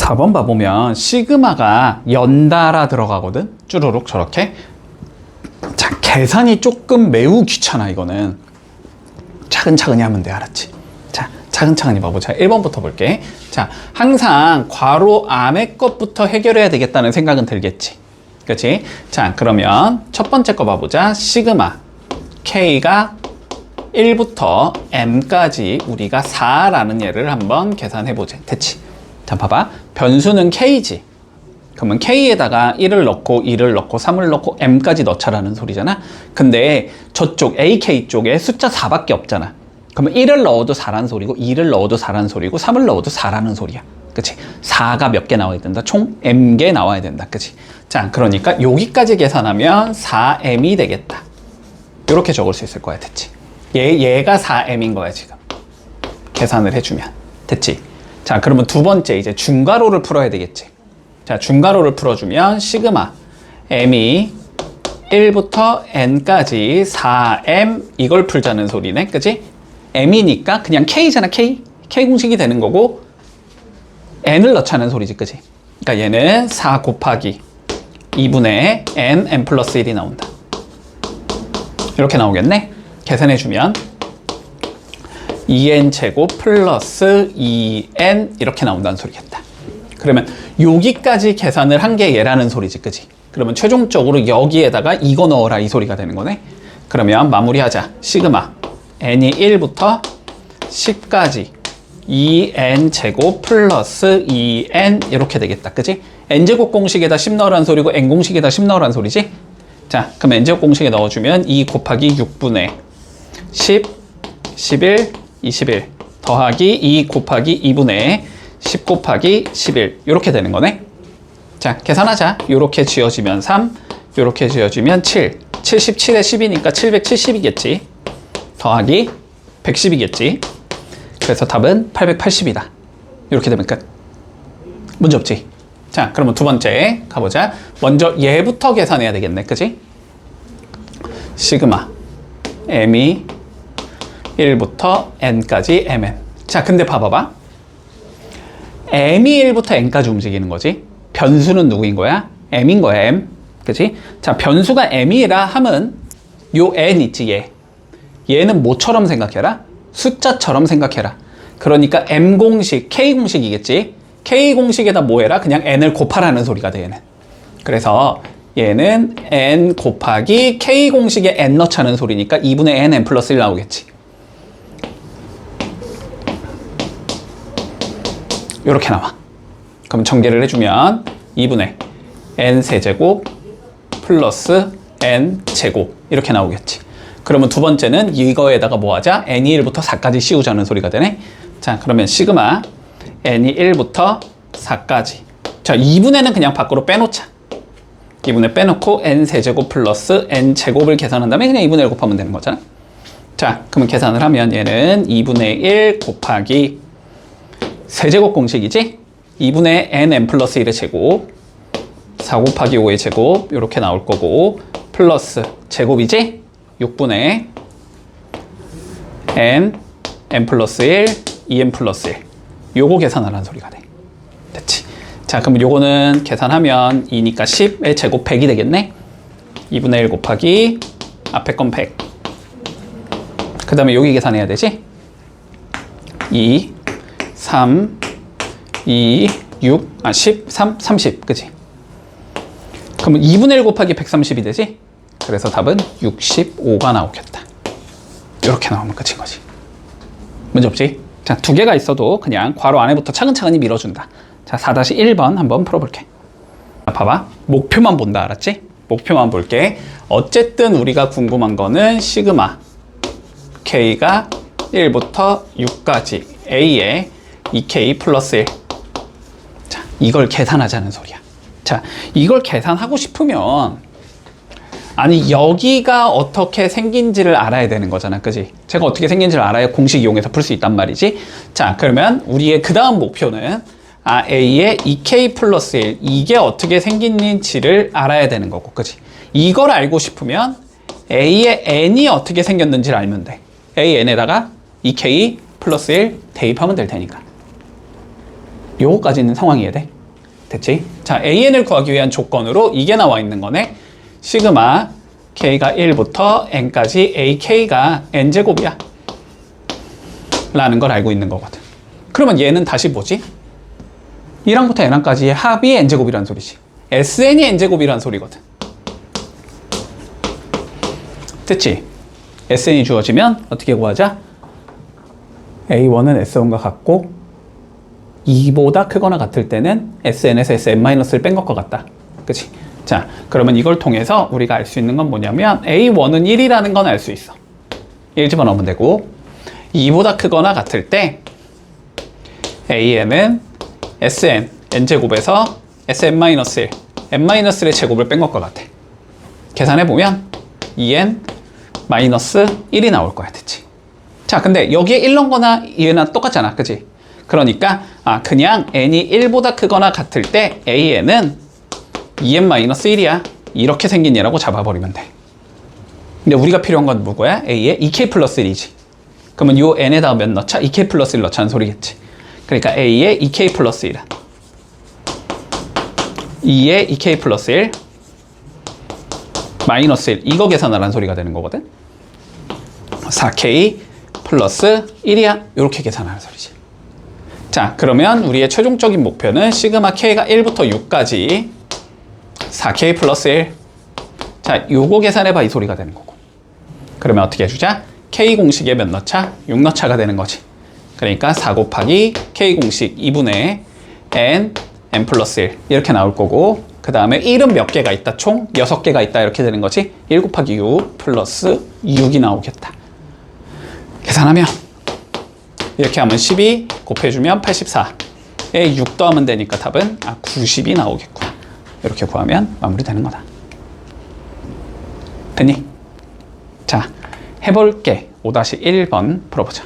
4번 봐보면 시그마가 연달아 들어가거든. 쭈루룩 저렇게. 자, 계산이 조금 매우 귀찮아. 이거는 차근차근히 하면 돼. 알았지? 자, 차근차근히 봐보자. 1번부터 볼게. 자, 항상 괄호 안에 것부터 해결해야 되겠다는 생각은 들겠지. 그치? 자, 그러면 첫 번째 거 봐보자. 시그마 K가 1부터 M까지 우리가 4라는 예를 한번 계산해보자. 됐지? 자, 봐봐. 변수는 K지. 그러면 K에다가 1을 넣고 2를 넣고 3을 넣고 M까지 넣자라는 소리잖아. 근데 저쪽 AK 쪽에 숫자 4밖에 없잖아. 그러면 1을 넣어도 4라는 소리고 2를 넣어도 4라는 소리고 3을 넣어도 4라는 소리야. 그치? 4가 몇 개 나와야 된다? 총 M개 나와야 된다. 그치? 자, 그러니까 여기까지 계산하면 4M이 되겠다. 이렇게 적을 수 있을 거야. 됐지? 얘가 4M인 거야, 지금. 계산을 해주면. 됐지? 자, 그러면 두 번째 이제 중괄호를 풀어야 되겠지. 자, 중괄호를 풀어주면 시그마 M이 1부터 N까지 4M 이걸 풀자는 소리네. 그치? M이니까 그냥 K잖아, K. K 공식이 되는 거고 N을 넣자는 소리지. 그치? 그러니까 얘는 4 곱하기 2분의 N 플러스 1이 나온다. 이렇게 나오겠네? 계산해주면 2n 제곱 플러스 2n 이렇게 나온다는 소리겠다. 그러면 여기까지 계산을 한 게 얘라는 소리지. 그지? 그러면 최종적으로 여기에다가 이거 넣어라 이 소리가 되는 거네. 그러면 마무리하자. 시그마 n이 1부터 10까지 2n 제곱 플러스 2n 이렇게 되겠다. 그지? n제곱 공식에다 10 넣으라는 소리고 n 공식에다 10 넣으라는 소리지? 자, 그럼 n제곱 공식에 넣어주면 2 곱하기 6분의 10, 11, 21 더하기 2 곱하기 2분의 10 곱하기 11 이렇게 되는 거네. 자, 계산하자. 요렇게 지어지면 3, 요렇게 지어지면 7 77에 10이니까 770이겠지. 더하기 110이겠지. 그래서 답은 880이다. 이렇게 되면 끝. 문제 없지? 자, 그러면 두 번째 가보자. 먼저 얘부터 계산해야 되겠네. 그치? 시그마 M이 1부터 N까지 MN. 자, 근데 봐봐봐. M이 1부터 N까지 움직이는 거지. 변수는 누구인 거야? M인 거야, M. 그치? 자, 변수가 M이라 함은 요 N 있지, 얘. 얘는 뭐처럼 생각해라? 숫자처럼 생각해라. 그러니까 M 공식, K 공식이겠지? K 공식에다 뭐 해라? 그냥 N을 곱하라는 소리가 돼, 얘는. 그래서 얘는 N 곱하기 K 공식에 N 넣자는 소리니까 2분의 N 플러스 1 나오겠지. 이렇게 나와. 그럼 전개를 해주면 2분의 n 세제곱 플러스 n 제곱 이렇게 나오겠지. 그러면 두 번째는 이거에다가 뭐 하자? n이 1부터 4까지 씌우자는 소리가 되네. 자, 그러면 시그마 n이 1부터 4까지. 자, 2분의는 그냥 밖으로 빼놓자. 2분의 빼놓고 n 세제곱 플러스 n 제곱을 계산한 다음에 그냥 2분의 1 곱하면 되는 거잖아. 자, 그러면 계산을 하면 얘는 2분의 1 곱하기 세제곱 공식이지? 2분의 n 플러스 1의 제곱 4 곱하기 5의 제곱 이렇게 나올 거고 플러스 제곱이지? 6분의 n 플러스 1 2n 플러스 1 요거 계산하라는 소리가 돼. 됐지? 자, 그럼 요거는 계산하면 2니까 10의 제곱 100이 되겠네? 2분의 1 곱하기 앞에 건 100 그 다음에 여기 계산해야 되지? 2 3, 2, 6, 13, 30, 그치? 그러면 2분의 1 곱하기 130이 되지? 그래서 답은 65가 나오겠다. 이렇게 나오면 끝인 거지. 문제 없지? 자, 두 개가 있어도 그냥 괄호 안에부터 차근차근히 밀어준다. 자, 4-1번 한번 풀어볼게. 자, 봐봐. 목표만 본다, 알았지? 목표만 볼게. 어쨌든 우리가 궁금한 거는 시그마 K가 1부터 6까지 A에 2K 플러스 1. 자, 이걸 계산하자는 소리야. 자, 이걸 계산하고 싶으면 아니 여기가 어떻게 생긴지를 알아야 되는 거잖아. 그지? 제가 어떻게 생긴지를 알아야 공식 이용해서 풀 수 있단 말이지. 자, 그러면 우리의 그 다음 목표는 A의 2K 플러스 1 이게 어떻게 생긴지를 알아야 되는 거고. 그지? 이걸 알고 싶으면 A의 N이 어떻게 생겼는지를 알면 돼. AN에다가 2K 플러스 1 대입하면 될 테니까. 요거까지는 상황 이해돼? 됐지? 자, AN을 구하기 위한 조건으로 이게 나와 있는 거네. 시그마 K가 1부터 N까지 AK가 N제곱이야 라는 걸 알고 있는 거거든. 그러면 얘는 다시 뭐지? 1항부터 N항까지의 합이 N제곱이란 소리지. SN이 N제곱이란 소리거든. 됐지? SN이 주어지면 어떻게 구하자? A1은 S1과 같고 2보다 크거나 같을 때는 SN에서 SN-를 뺀 것과 같다. 그치? 자, 그러면 이걸 통해서 우리가 알 수 있는 건 뭐냐면 A1은 1이라는 건 알 수 있어. 1 집어넣으면 되고 2보다 크거나 같을 때 AN은 SN, N제곱에서 SN-1, N-의 제곱을 뺀 것과 같아. 계산해보면 2N 마이너스 1이 나올 거야. 됐지? 자, 근데 여기에 1 넣거나 2N은 똑같잖아. 그치? 그러니까 그냥 N이 1보다 크거나 같을 때 AN은 2N-1이야. 이렇게 생긴 얘라고 잡아버리면 돼. 근데 우리가 필요한 건 뭐야? A에 2K 플러스 1이지. 그러면 요 N에다가 몇 넣자? 2K 플러스 1 넣자는 소리겠지. 그러니까 A에 2K 플러스 1. 2에 2K 플러스 1 마이너스 1 이거 계산하라는 소리가 되는 거거든. 4K 플러스 1이야. 이렇게 계산하는 소리지. 자, 그러면 우리의 최종적인 목표는 시그마 K가 1부터 6까지 4K 플러스 1. 자, 요거 계산해봐 이 소리가 되는 거고. 그러면 어떻게 해주자? K 공식에 몇 넣자? 6 넣자가 되는 거지. 그러니까 4 곱하기 K 공식 2분의 N 플러스 1 이렇게 나올 거고, 그 다음에 1은 몇 개가 있다? 총 6개가 있다 이렇게 되는 거지. 1 곱하기 6 플러스 6이 나오겠다. 계산하면 이렇게 하면 12 곱해주면 84에 6 더하면 되니까 답은 90이 나오겠구나. 이렇게 구하면 마무리되는 거다. 됐니? 자, 해볼게. 5-1번 풀어보자.